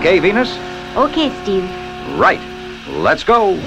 Okay, Venus? Okay, Steve. Right. Let's go.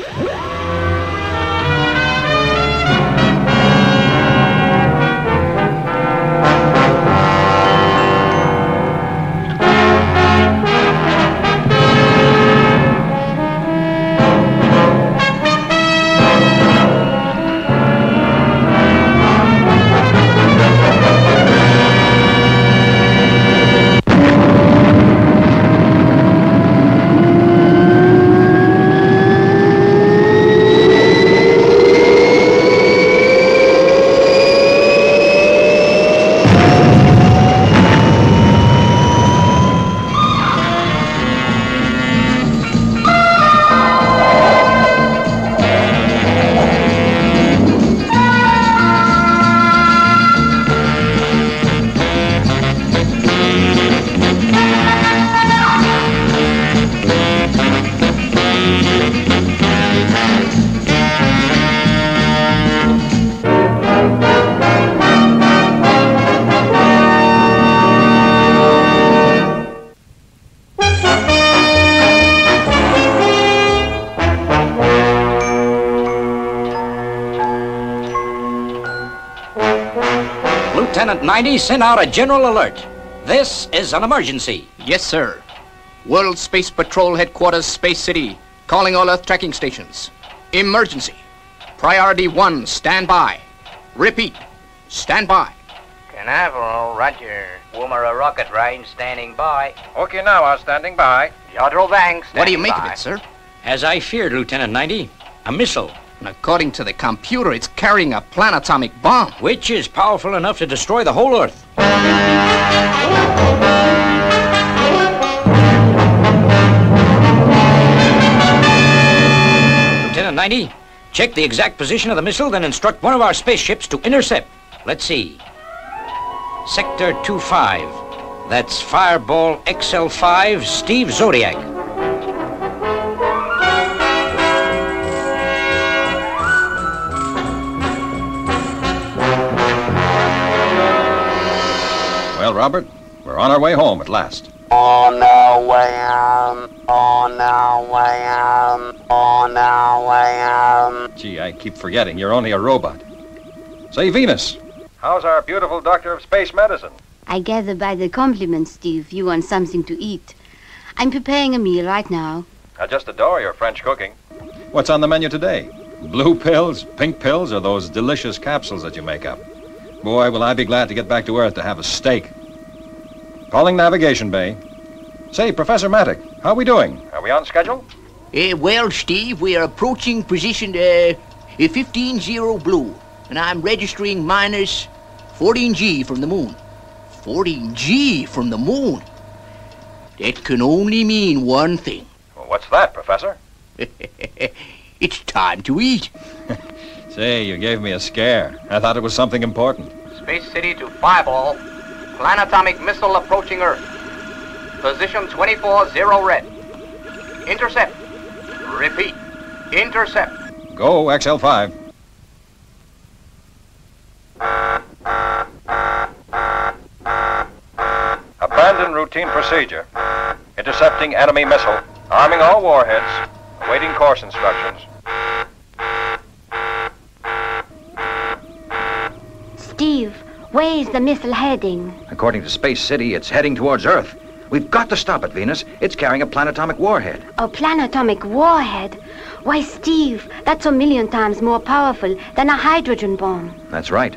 Lieutenant 90, send out a general alert. This is an emergency. Yes, sir. World Space Patrol Headquarters, Space City, calling all Earth tracking stations. Emergency. Priority 1, stand by. Repeat, stand by. Canaveral, roger. Woomera rocket range, standing by. Okinawa, standing by. Jodrell Banks, What do you standing make by. of it, sir? As I feared, Lieutenant 90, a missile, According to the computer, it's carrying a planetomic bomb. which is powerful enough to destroy the whole Earth. Lieutenant 90, check the exact position of the missile, then instruct one of our spaceships to intercept. Let's see. Sector 25. That's Fireball XL5, Steve Zodiac. Well, Robert, we're on our way home at last. On our way home, on our way home, on our way home. Gee, I keep forgetting you're only a robot. Say, Venus, how's our beautiful doctor of space medicine? I gather by the compliment, Steve, you want something to eat. I'm preparing a meal right now. I just adore your French cooking. What's on the menu today? Blue pills, pink pills, or those delicious capsules that you make up? Boy, will I be glad to get back to Earth to have a steak. Calling Navigation Bay. Say, Professor Mattick, how are we doing? Are we on schedule? Well, Steve, we are approaching position 15-0 blue, and I'm registering minus 14G from the moon. 14G from the moon? That can only mean one thing. Well, what's that, Professor? It's time to eat. Say, you gave me a scare. I thought it was something important. Space City to Fireball. Planetomic missile approaching Earth. Position 24-0 red. Intercept. Repeat. Intercept. Go, XL5. Abandon routine procedure. Intercepting enemy missile. Arming all warheads. Awaiting course instructions. Steve, where is the missile heading? According to Space City, it's heading towards Earth. We've got to stop it, Venus. It's carrying a planetomic warhead. A planetomic warhead? Why, Steve, that's a million times more powerful than a hydrogen bomb. That's right.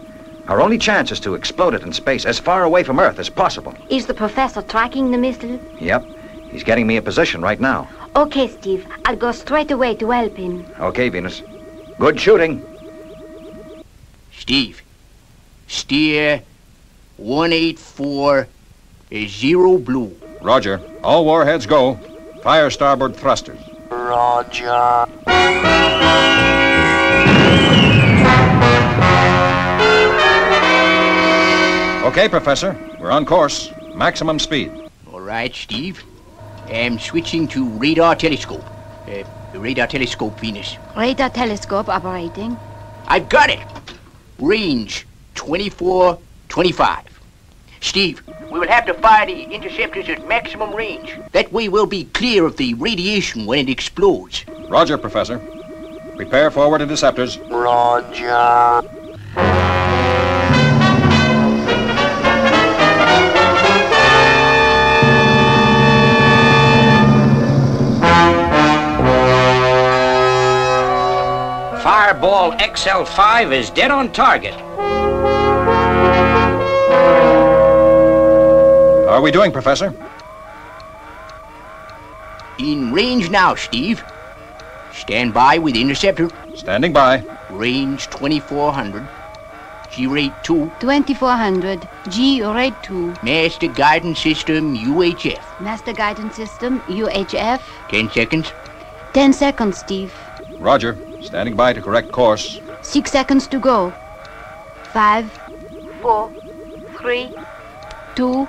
Our only chance is to explode it in space as far away from Earth as possible. Is the professor tracking the missile? Yep. He's getting me a position right now. Okay, Steve, I'll go straight away to help him. Okay, Venus. Good shooting. Steve, steer 184-0 blue. Roger. All warheads go. Fire starboard thrusters. Roger. Okay, Professor. We're on course. Maximum speed. All right, Steve. I'm switching to radar telescope. Radar telescope, Venus. Radar telescope operating. I've got it. Range 24-25. Steve, We will have to fire the interceptors at maximum range. That way we'll be clear of the radiation when it explodes. Roger, Professor. Prepare forward interceptors. Roger. Fireball XL5 is dead on target. How are we doing, Professor? In range now, Steve. Stand by with interceptor. Standing by. Range 2400. G-rate 2. 2400. G rate 2. Master guidance system UHF. Master guidance system UHF. 10 seconds. 10 seconds, Steve. Roger. Standing by to correct course. 6 seconds to go. 5, 4, 3, 2,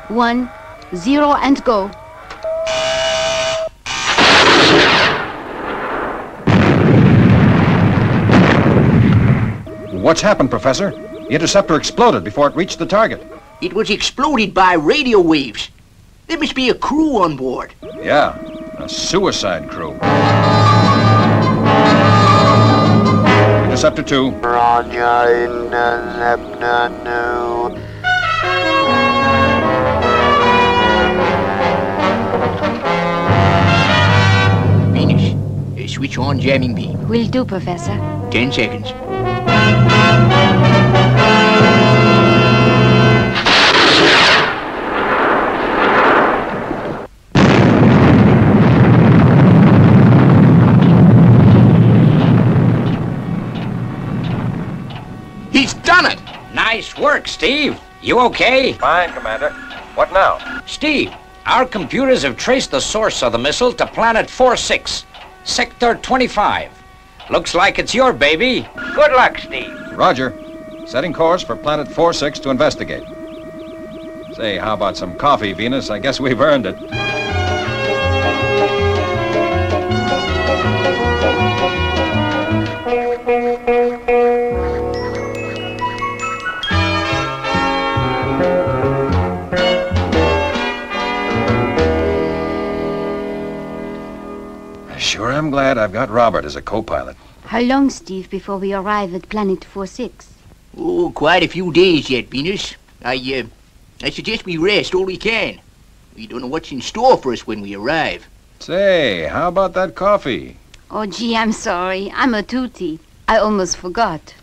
1, 0, and go. What's happened, Professor? The interceptor exploded before it reached the target. It was exploded by radio waves. There must be a crew on board. Yeah, a suicide crew. Interceptor 2. Roger, interceptor 2. Venus, switch on jamming beam. Will do, Professor. 10 seconds. He's done it! Nice work, Steve. You okay? Fine, Commander. What now? Steve, our computers have traced the source of the missile to planet 46, Sector 25. Looks like it's your baby. Good luck, Steve. Roger. Setting course for planet 46 to investigate. Say, how about some coffee, Venus? I guess we've earned it. Sure am glad I've got Robert as a co-pilot. How long, Steve, before we arrive at planet 46? Oh, quite a few days yet, Venus. I suggest we rest all we can. We don't know what's in store for us when we arrive. Say, how about that coffee? Oh, gee, I'm sorry. I'm a tootie. I almost forgot.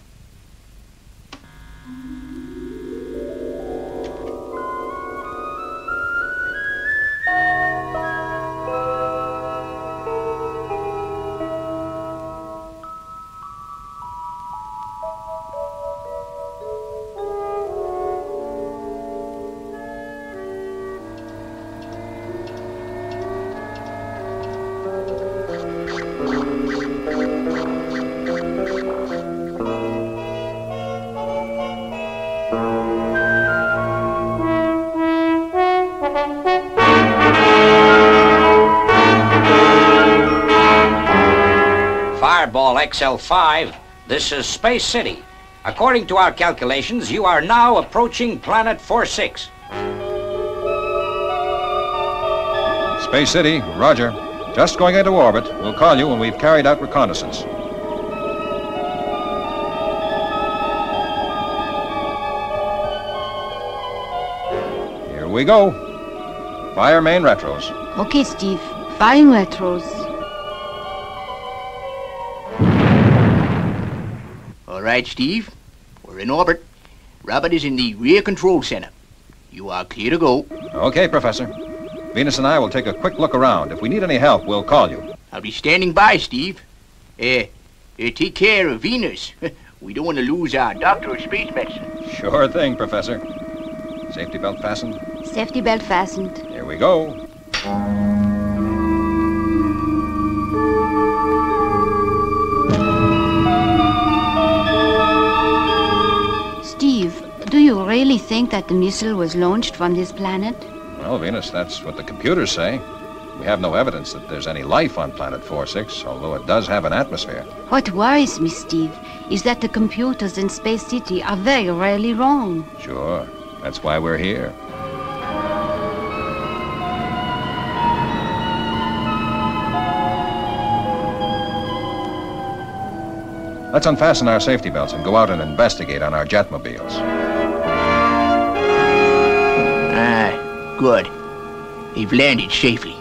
Fireball XL5, this is Space City. According to our calculations, you are now approaching planet 46. Space City, roger. Just going into orbit. We'll call you when we've carried out reconnaissance. Here we go. Fire main retros. Okay, Steve. Firing retros. All right, Steve. We're in orbit. Robert is in the rear control center. You are clear to go. Okay, Professor. Venus and I will take a quick look around. If we need any help, we'll call you. I'll be standing by, Steve. Take care of Venus. We don't want to lose our doctor of space medicine. Sure thing, Professor. Safety belt fastened. Safety belt fastened. Here we go. Steve, do you really think that the missile was launched from this planet? Well, Venus, that's what the computers say. We have no evidence that there's any life on planet 46, although it does have an atmosphere. What worries me, Steve, is that the computers in Space City are very rarely wrong. Sure. That's why we're here. Let's unfasten our safety belts and go out and investigate on our jetmobiles. Ah, good. They've landed safely.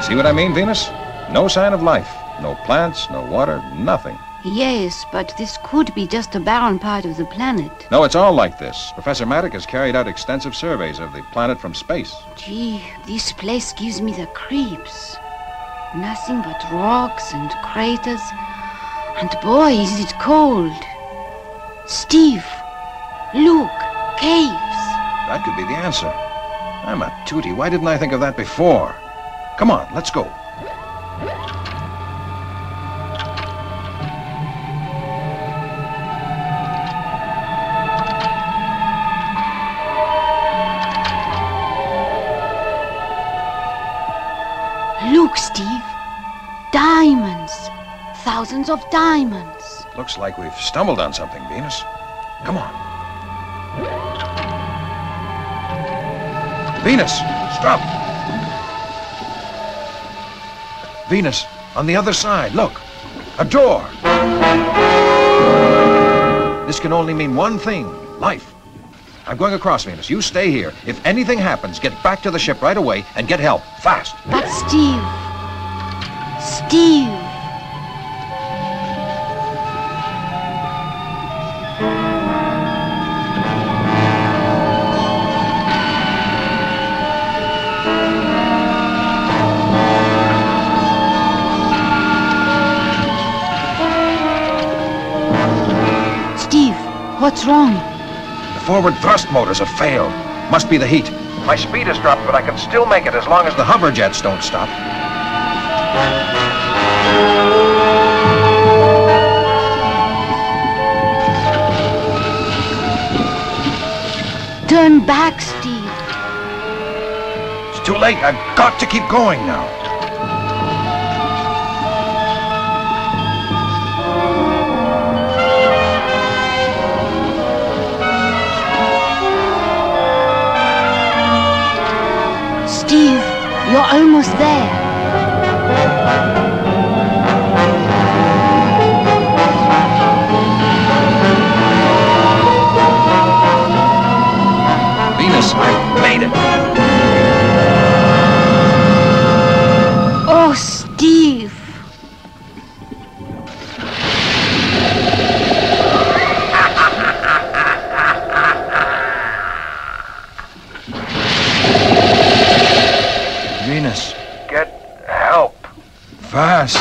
See what I mean, Venus? No sign of life. No plants, no water, nothing. Yes, but this could be just a barren part of the planet. No, it's all like this. Professor Maddock has carried out extensive surveys of the planet from space. Gee, this place gives me the creeps. Nothing but rocks and craters. And boy, is it cold. Steve, look, caves. That could be the answer. I'm a tootie. Why didn't I think of that before? Come on, let's go. Look, Steve. Diamonds. Thousands of diamonds. Looks like we've stumbled on something, Venus. Come on. Venus, stop. Venus, on the other side, look. A door. This can only mean one thing. Life. I'm going across, Venus. You stay here. If anything happens, get back to the ship right away and get help. Fast. But Steve. Steve. What's wrong? The forward thrust motors have failed. Must be the heat. My speed has dropped, but I can still make it as long as the hover jets don't stop. Turn back, Steve. It's too late. I've got to keep going now. Steve, you're almost there. Venus, I made it. Oh, Steve. Venus, get help. Fast.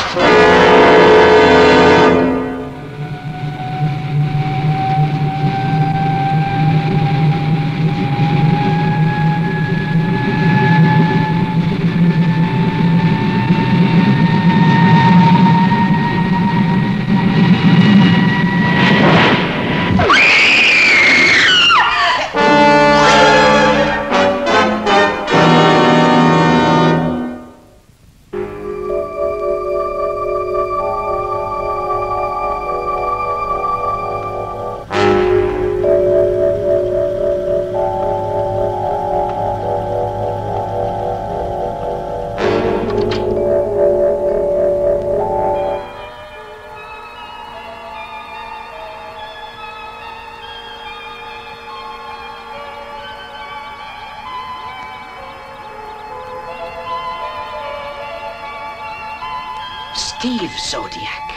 Steve Zodiac,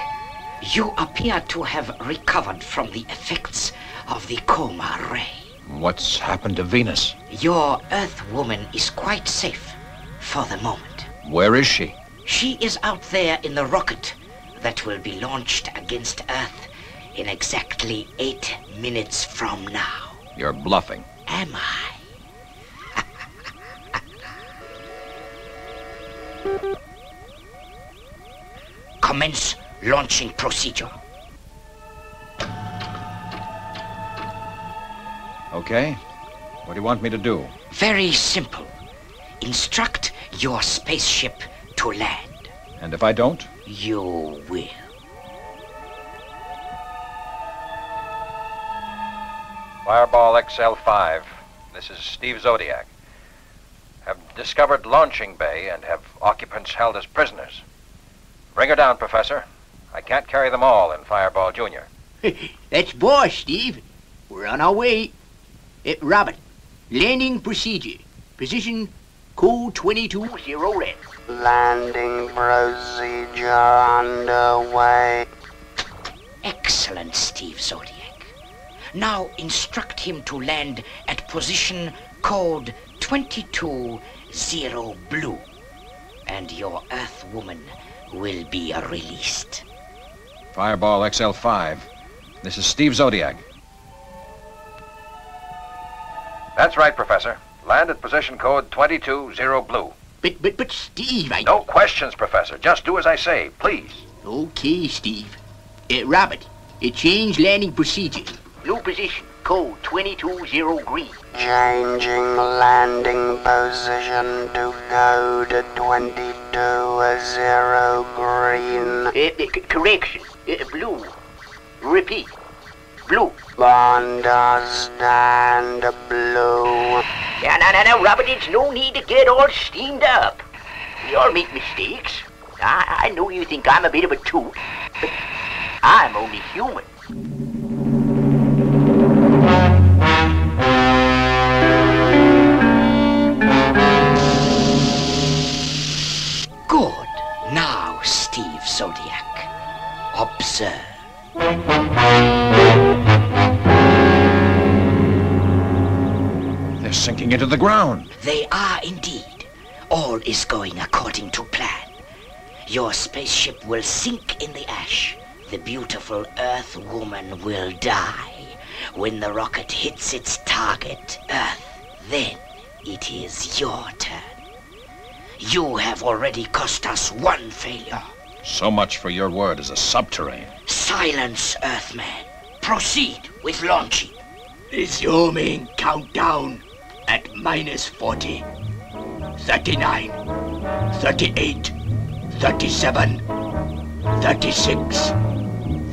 you appear to have recovered from the effects of the coma ray. What's happened to Venus? Your Earth woman is quite safe for the moment. Where is she? She is out there in the rocket that will be launched against Earth in exactly 8 minutes from now. You're bluffing. Am I? Commence launching procedure. Okay. What do you want me to do? Very simple. Instruct your spaceship to land. And if I don't? You will. Fireball XL5. This is Steve Zodiac. Have discovered launching bay and have occupants held as prisoners. Bring her down, Professor. I can't carry them all in Fireball Jr. That's boss, Steve. We're on our way. Robert, landing procedure. Position code 220 red. Landing procedure underway. Excellent, Steve Zodiac. Now instruct him to land at position code 220 blue, and your Earth woman will be released. Fireball XL5. This is Steve Zodiac. That's right, Professor. Land at position code 220 blue. But Steve, No questions, Professor. Just do as I say, please. Okay, Steve. Robert, change landing procedure. Blue position, code 220 green. Changing landing position to code 220 green. Correction, blue. Repeat, blue. Understand blue. Now, Robert, it's no need to get all steamed up. We all make mistakes. I know you think I'm a bit of a toot, but I'm only human. Good. Now, Steve Zodiac, observe. They're sinking into the ground. They are indeed. All is going according to plan. Your spaceship will sink in the ash. The beautiful Earth woman will die. When the rocket hits its target, Earth, then it is your turn. You have already cost us one failure. So much for your word as a subterrane. Silence, Earthman. Proceed with launching. Resuming countdown at -40, 39, 38, 37, 36,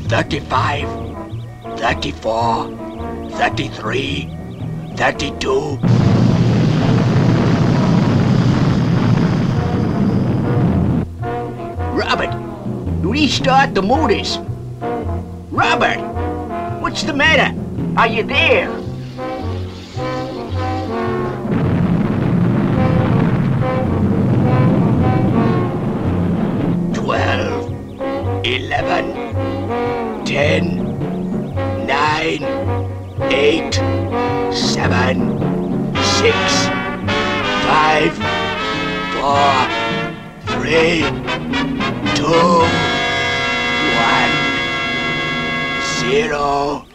35, 34, 33, 32. Robert, restart the motors. Robert, what's the matter? Are you there? Twelve, 11, 10, 9, 8, 7, 6, 5, 4, 3, 2, 1, 0.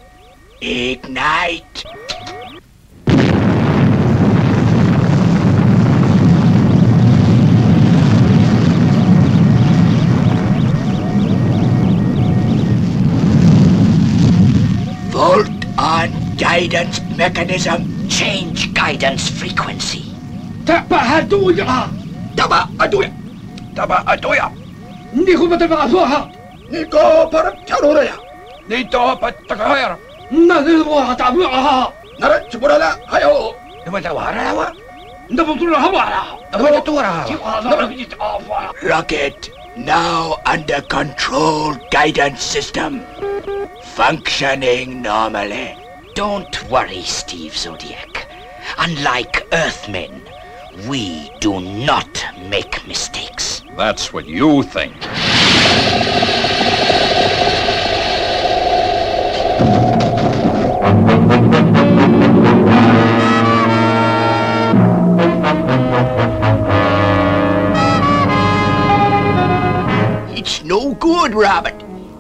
Ignite. Volt on guidance mechanism. Change guidance frequency. Tabahaduya. Tabahaduya. Tabahaduya. Niko patapasuha. Niko patapasuha. Nito patakahayar. Nako hatabuha. Nara chipurala hayo. Namatawara. Rocket now under control. Guidance system functioning normally. Don't worry, Steve Zodiac. Unlike Earthmen, we do not make mistakes. That's what you think. It's no good, Robert.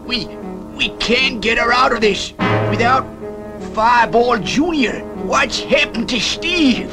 We can't get her out of this without Fireball Jr. What's happened to Steve?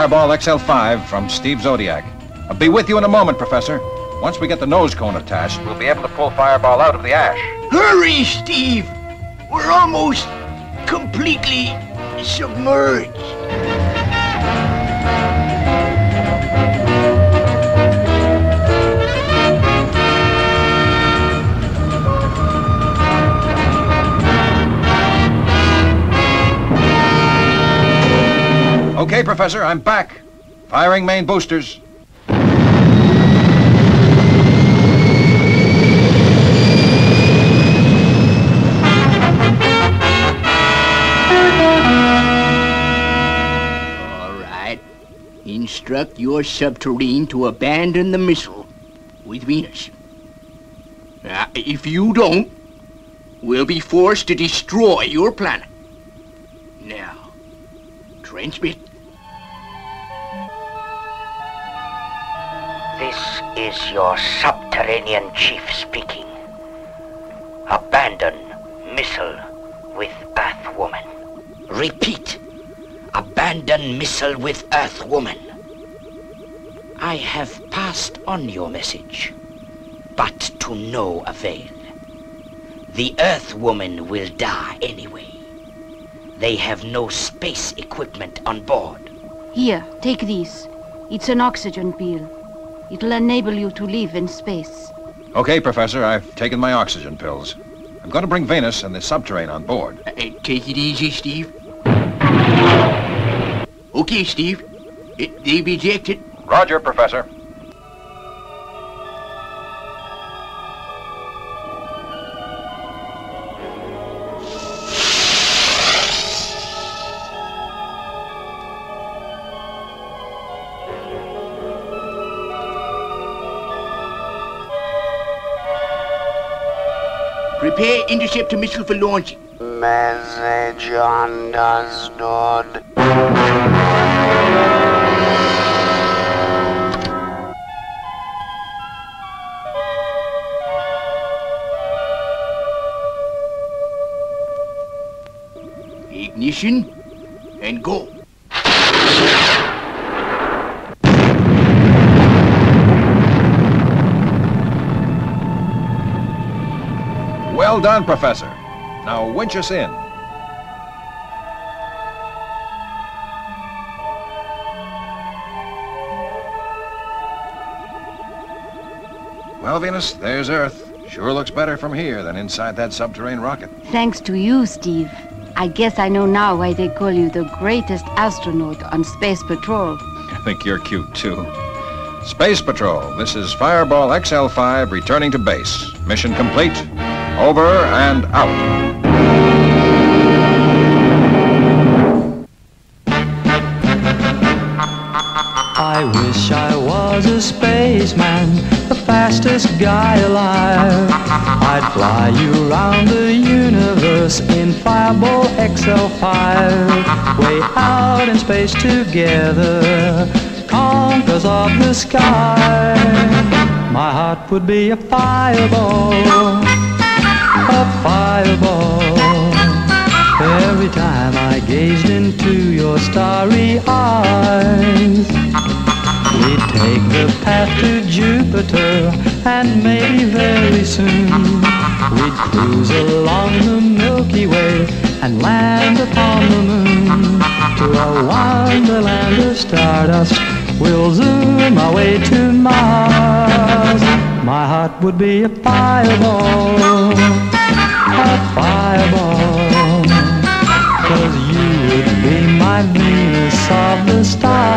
Fireball XL5 from Steve Zodiac. I'll be with you in a moment, Professor. Once we get the nose cone attached, We'll be able to pull Fireball out of the ash. Hurry, Steve! We're almost completely submerged. Okay, Professor, I'm back. Firing main boosters. All right. Instruct your submarine to abandon the missile with Venus. If you don't, we'll be forced to destroy your planet. Now, transmit. This is your subterranean chief speaking. Abandon missile with Earth Woman. Repeat. Abandon missile with Earth Woman. I have passed on your message, but to no avail. The Earth Woman will die anyway. They have no space equipment on board. Here, take this. It's an oxygen pill. It'll enable you to live in space. Okay, Professor, I've taken my oxygen pills. I'm going to bring Venus and the subterrane on board. Take it easy, Steve. Okay, Steve. They've ejected. Roger, Professor. Prepare interceptor missile for launching. Message understood. Ignition and go. Well done, Professor. Now winch us in. Well, Venus, there's Earth. Sure looks better from here than inside that subterranean rocket. Thanks to you, Steve. I guess I know now why they call you the greatest astronaut on Space Patrol. I think you're cute, too. Space Patrol, this is Fireball XL5 returning to base. Mission complete. Over and out. I wish I was a spaceman, the fastest guy alive. I'd fly you around the universe in Fireball XL5. Way out in space together, conquerors of the sky. My heart would be a fireball, a fireball. Every time I gazed into your starry eyes. We'd take the path to Jupiter, and maybe very soon we'd cruise along the Milky Way and land upon the moon. To a wonderland of stardust, we'll zoom our way to Mars. My heart would be a fireball, a fireball. 'Cause you would be my Venus of the stars.